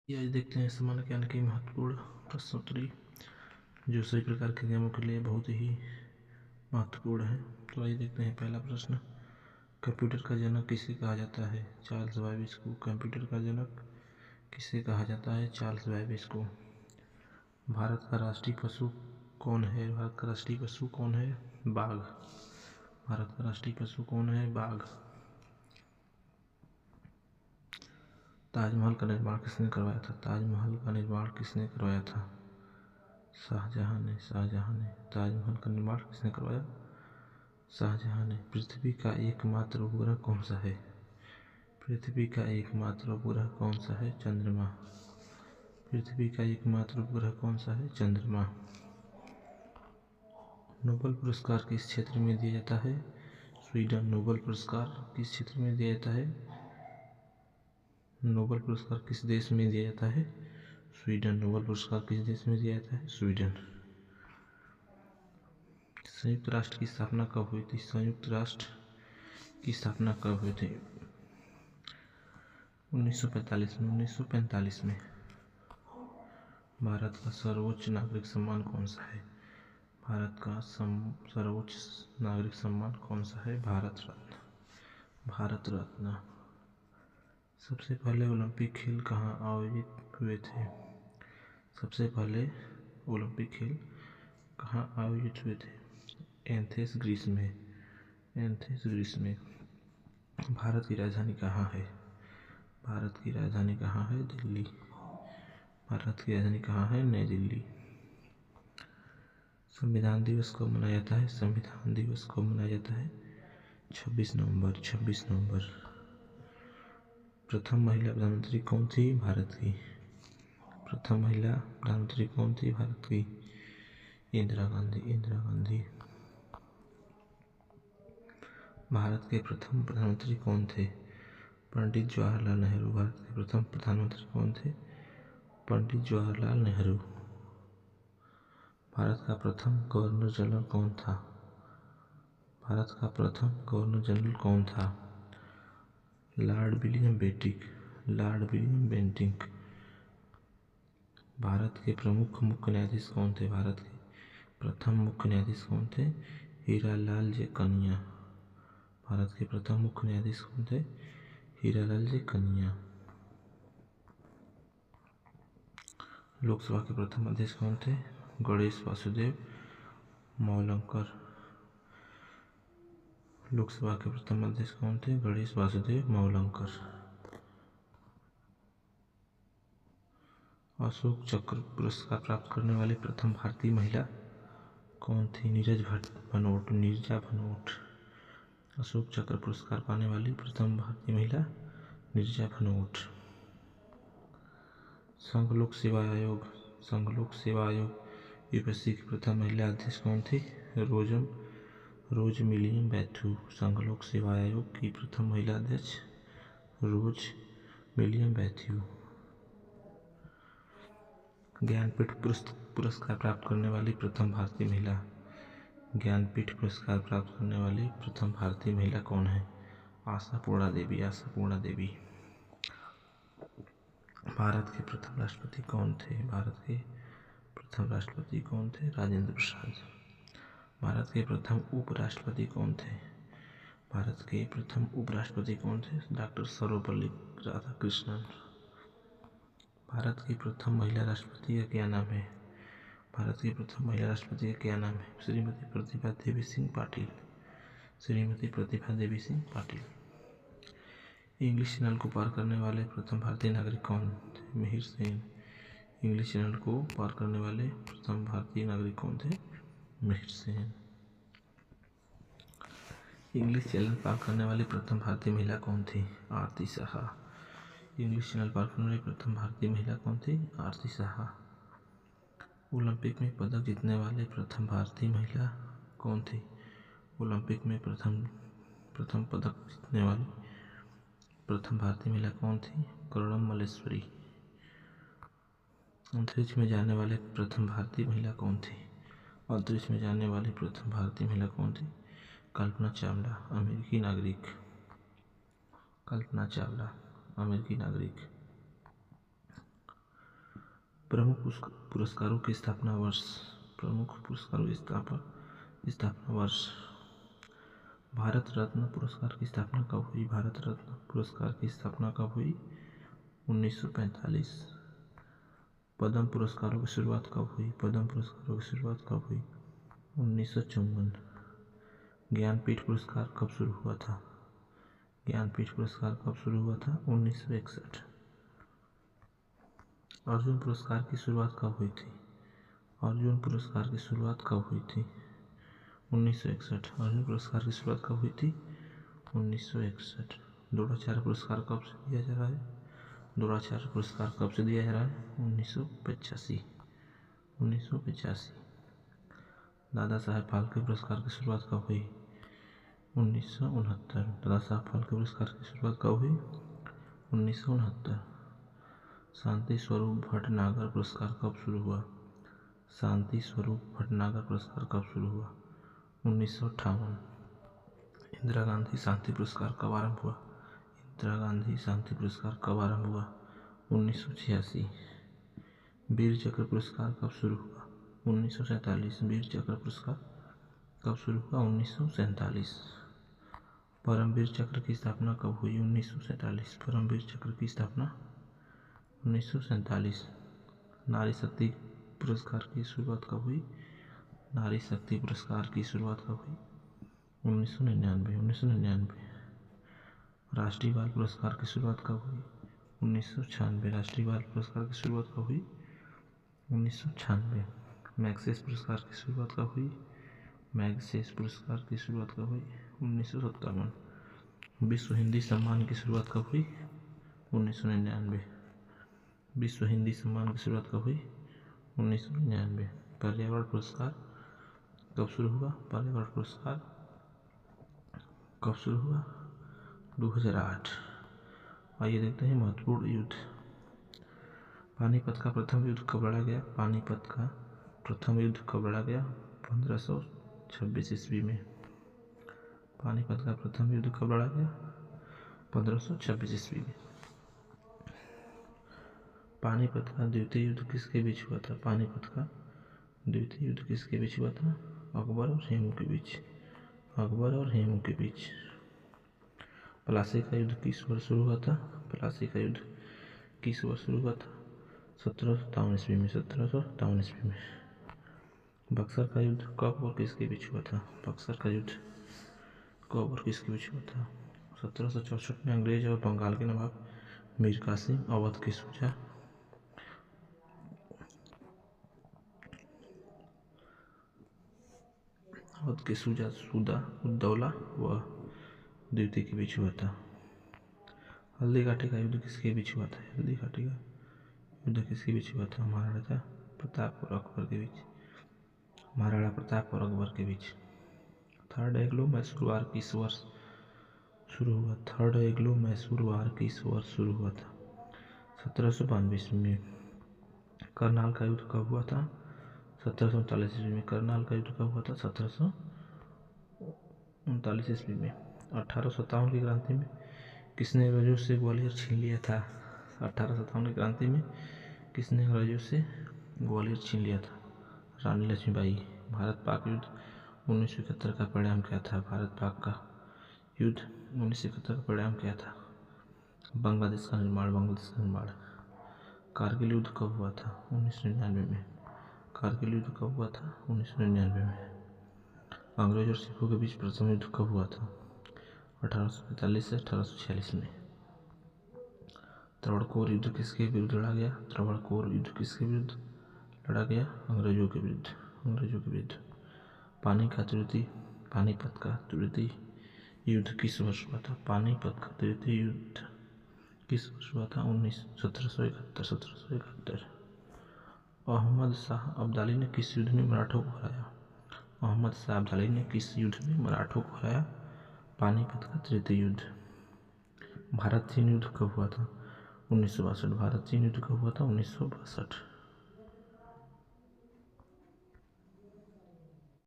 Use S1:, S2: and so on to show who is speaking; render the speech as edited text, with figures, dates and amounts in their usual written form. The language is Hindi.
S1: ये आज देखते हैं सामान्य ज्ञान की महत्वपूर्ण प्रश्नोत्तरी जो सभी प्रकार के नियमों के लिए बहुत ही महत्वपूर्ण है। तो आइए देखते हैं पहला प्रश्न, कंप्यूटर का जनक किसे कहा जाता है? चार्ल्स बेबेज को। कंप्यूटर का जनक किसे कहा जाता है? चार्ल्स बेबेज को। भारत का राष्ट्रीय पशु कौन है? भारत का राष्ट्रीय पशु कौन है? बाघ। भारत का राष्ट्रीय पशु कौन है? बाघ। ताजमहल का निर्माण किसने करवाया था? ताजमहल का निर्माण किसने करवाया था? शाहजहां ने। शाहजहां ने। ताजमहल का निर्माण किसने करवाया? शाहजहां ने। पृथ्वी का एकमात्र उपग्रह कौन सा है? पृथ्वी का एकमात्र उपग्रह कौन सा है? चंद्रमा। पृथ्वी का एकमात्र उपग्रह कौन सा है? चंद्रमा। नोबेल पुरस्कार किस क्षेत्र में दिया जाता है? स्वीडन। नोबेल पुरस्कार किस क्षेत्र में दिया जाता है? नोबेल पुरस्कार किस देश में दिया जाता है? स्वीडन। नोबेल पुरस्कार किस देश में दिया जाता है? स्वीडन। संयुक्त राष्ट्र की स्थापना कब हुई थी? संयुक्त राष्ट्र की स्थापना कब हुई थी? 1945 में। 1945 में। भारत का सर्वोच्च नागरिक सम्मान कौन सा है? भारत का सर्वोच्च नागरिक सम्मान कौन सा है? भारत रत्न। भारत रत्न। सबसे पहले ओलंपिक खेल कहाँ आयोजित हुए थे? सबसे पहले ओलंपिक खेल कहाँ आयोजित हुए थे? एथेंस, ग्रीस में। एथेंस, ग्रीस में। भारत की राजधानी कहाँ है? भारत की राजधानी कहाँ है? दिल्ली। भारत की राजधानी कहाँ है? नई दिल्ली। संविधान दिवस कब मनाया जाता है? संविधान दिवस कब मनाया जाता है? 26 नवंबर। 26 नवंबर। प्रथम महिला प्रधानमंत्री कौन थी? भारत की। प्रथम महिला प्रधानमंत्री कौन थी? भारत की। इंदिरा गांधी। इंदिरा गांधी। भारत के प्रथम प्रधानमंत्री कौन थे? पंडित जवाहरलाल नेहरू। भारत के प्रथम प्रधानमंत्री कौन थे? पंडित जवाहरलाल नेहरू। भारत का प्रथम गवर्नर जनरल कौन था? भारत का प्रथम गवर्नर जनरल कौन था? Lord William Bentinck. Lord William Bentinck. Bharat के प्रमुख मुख्य न्यायाधीश कौन थे? भारत के प्रथम मुख्य न्यायाधीश कौन थे? हीरालाल जे कन्या। भारत के प्रथम मुख्य न्यायाधीश कौन थे? हीरालाल जे कन्या। लोकसभा के प्रथम अध्यक्ष कौन थे? गणेश वासुदेव मौलंकर। लोकसभा के प्रथम अध्यक्ष कौन थे? गणेश वासुदेव मौलंकर। अशोक चक्र पुरस्कार प्राप्त करने वाली प्रथम भारतीय महिला कौन थी? नीरज भनोट। नीरजा भनोट। अशोक चक्र पुरस्कार पाने वाली प्रथम भारतीय महिला नीरजा भनोट। संघ लोक सेवा आयोग। संघ लोक सेवा आयोग यूपीएससी की प्रथम महिला अध्यक्ष कौन थी? रोज मिलियम बैथू। संघ लोक सेवा आयोग की प्रथम महिला अध्यक्ष रोज मिलियम बैथ्यू। ज्ञानपीठ पुरस्कार प्राप्त करने वाली प्रथम भारतीय महिला। ज्ञानपीठ पुरस्कार प्राप्त करने वाली प्रथम भारतीय महिला कौन है? आशापूर्णा देवी। आशापूर्णा देवी। भारत के प्रथम राष्ट्रपति कौन थे? भारत के प्रथम राष्ट्रपति कौन थे? राजेंद्र प्रसाद। भारत के प्रथम उपराष्ट्रपति कौन थे? भारत के प्रथम उपराष्ट्रपति कौन थे? डॉक्टर सर्वपल्ली राधाकृष्णन। भारत की प्रथम महिला राष्ट्रपति का क्या नाम है? भारत की प्रथम महिला राष्ट्रपति का क्या नाम है? श्रीमती प्रतिभा देवी सिंह पाटिल। श्रीमती प्रतिभा देवी सिंह पाटिल। इंग्लिश चैनल को पार करने वाले प्रथम भारतीय नागरिक कौन थे? मिहिर सेन। इंग्लिश चैनल को पार करने वाले प्रथम भारतीय नागरिक कौन थे? मिहिर सेन। इंग्लिश चैनल पार करने वाली प्रथम भारतीय महिला कौन थी? आरती साहा। इंग्लिश चैनल पार करने वाली प्रथम भारतीय महिला कौन थी? आरती साहा। ओलंपिक में पदक जीतने वाले प्रथम भारतीय महिला कौन थी? ओलंपिक में प्रथम पदक जीतने वाली प्रथम भारतीय महिला कौन थी? कर्णम मल्लेश्वरी। अंतरिक्ष में जाने वाले प्रथम भारतीय महिला कौन थी? अंतरिक्ष में जाने वाली प्रथम भारतीय महिला कौन थी? कल्पना चावला, अमेरिकी नागरिक। कल्पना चावला, अमेरिकी नागरिक। प्रमुख पुरस्कारों की स्थापना वर्ष। प्रमुख पुरस्कारों की स्थापना वर्ष। भारत रत्न पुरस्कार की स्थापना कब हुई? भारत रत्न पुरस्कार की स्थापना कब हुई? 1945। पद्म पुरस्कारों की शुरुआत कब हुई? पद्म पुरस्कारों की शुरुआत कब हुई? 1954। ज्ञानपीठ पुरस्कार कब शुरू हुआ था? ज्ञानपीठ पुरस्कार कब शुरू हुआ था? 1961। अर्जुन पुरस्कार की शुरुआत कब हुई थी? अर्जुन पुरस्कार की शुरुआत कब हुई थी? 1961। अर्जुन पुरस्कार की शुरुआत कब हुई थी? 1961। द्रोणाचार्य पुरस्कार कब से दिया जा रहा है? द्रोणाचार्य पुरस्कार कब से दिया जा रहा है? 1985। 1985। दादा साहेब फाल्के पुरस्कार की शुरुआत कब हुई? 1969। दादा साहब फाल्के पुरस्कार की शुरुआत कब हुई? 1969। शांति स्वरूप भटनागर पुरस्कार कब शुरू हुआ? शांति स्वरूप भटनागर पुरस्कार कब शुरू हुआ? 1958। इंदिरा गांधी शांति पुरस्कार कब आरंभ हुआ? इंदिरा गांधी शांति पुरस्कार कब आरंभ हुआ? 1986। वीर चक्र पुरस्कार कब शुरू हुआ? 1947। वीर चक्र पुरस्कार कब शुरू हुआ? 1947। परमवीर चक्र की स्थापना कब हुई? 1947। परमवीर चक्र की स्थापना 1947। नारी शक्ति पुरस्कार की शुरुआत कब हुई? नारी शक्ति पुरस्कार की शुरुआत कब हुई? 1999। 1999। राष्ट्रीय बाल पुरस्कार की शुरुआत कब हुई? 1996। राष्ट्रीय बाल पुरस्कार की शुरुआत कब हुई? 1996। मैग्सेस पुरस्कार की शुरुआत कब हुई? मैग्सेस पुरस्कार की शुरुआत कब हुई? 1957। विश्व हिंदी सम्मान की शुरुआत कब हुई? 1999। विश्व हिंदी सम्मान की शुरुआत कब हुई? 1999। पर्यावरण पुरस्कार कब शुरू हुआ? पर्यावरण पुरस्कार कब शुरू हुआ? 2008। आइए देखते हैं महत्वपूर्ण युद्ध। पानीपत का प्रथम युद्ध कब लड़ा गया? पानीपत का प्रथम युद्ध कब लड़ा गया? 1526 ईस्वी में। पानीपत का प्रथम युद्ध कब लड़ा गया? 1526 ईस्वी में। पानीपत का द्वितीय युद्ध किसके बीच हुआ था? पानीपत का द्वितीय युद्ध किसके बीच हुआ था? अकबर और हेमू के बीच। अकबर और हेमू के बीच। प्लासी का युद्ध किस वर्ष शुरू हुआ था? प्लासी का युद्ध किस वर्ष शुरू हुआ था? 1757 ईस्वी में। 1757 ईस्वी में। बक्सर का युद्ध कब और किसके बीच हुआ था? बक्सर का युद्ध कब और किसके बीच हुआ था? 1764 में अंग्रेज और बंगाल के नवाब मीर कासिम अवध के सूजा सूदा उद्दौला व द्वितीय के बीच हुआ था। हल्दी घाटी का युद्ध किसके बीच हुआ था? हल्दी घाटी का युद्ध किसके बीच हुआ था? महाराणा प्रताप और अकबर के बीच। महाराणा प्रताप और अकबर के बीच। थर्ड एंग्लो मैसूर वार किस वर्ष शुरू हुआ? थर्ड एंग्लो मैसूर वार किस वर्ष शुरू हुआ था? 1792 ईस्वी में। करनाल का युद्ध कब हुआ था? 1739 ईस्वी में। करनाल का युद्ध कब हुआ था? 1739 ईस्वी में। 1857 की क्रांति में किसने अंग्रेजों से ग्वालियर छीन लिया था? 1857 की क्रांति में किसने अंग्रेजों से ग्वालियर छीन लिया था? रानी लक्ष्मीबाई। भारत पाक युद्ध 1971 का परिणाम क्या था? भारत पाक का युद्ध 1971 का परिणाम क्या था? बांग्लादेश का निर्माण। बांग्लादेश का निर्माण। कारगिल युद्ध कब हुआ था? 1999 में। कारगिल युद्ध कब हुआ था? 1999 में। अंग्रेज और सिखों के बीच प्रथम युद्ध कब हुआ था? 1845 से 1846 में। त्रावणकोर युद्ध किसके विरुद्ध लड़ा गया? त्रावणकोर युद्ध किसके विरुद्ध लड़ा गया? अंग्रेजों के विरुद्ध। अंग्रेजों के विरुद्ध। पानीपत का तृतीय युद्ध किस वर्ष हुआ था? पानीपत का तृतीय युद्ध किस वर्ष हुआ था? 1771। अहमद शाह अब्दाली ने किस युद्ध में मराठों को हराया? अहमद शाह अब्दाली ने किस युद्ध में मराठों को हराया? पानीपत का तृतीय युद्ध। भारत चीन युद्ध कब हुआ था? 1962। भारत चीन युद्ध कब हुआ था? 1962।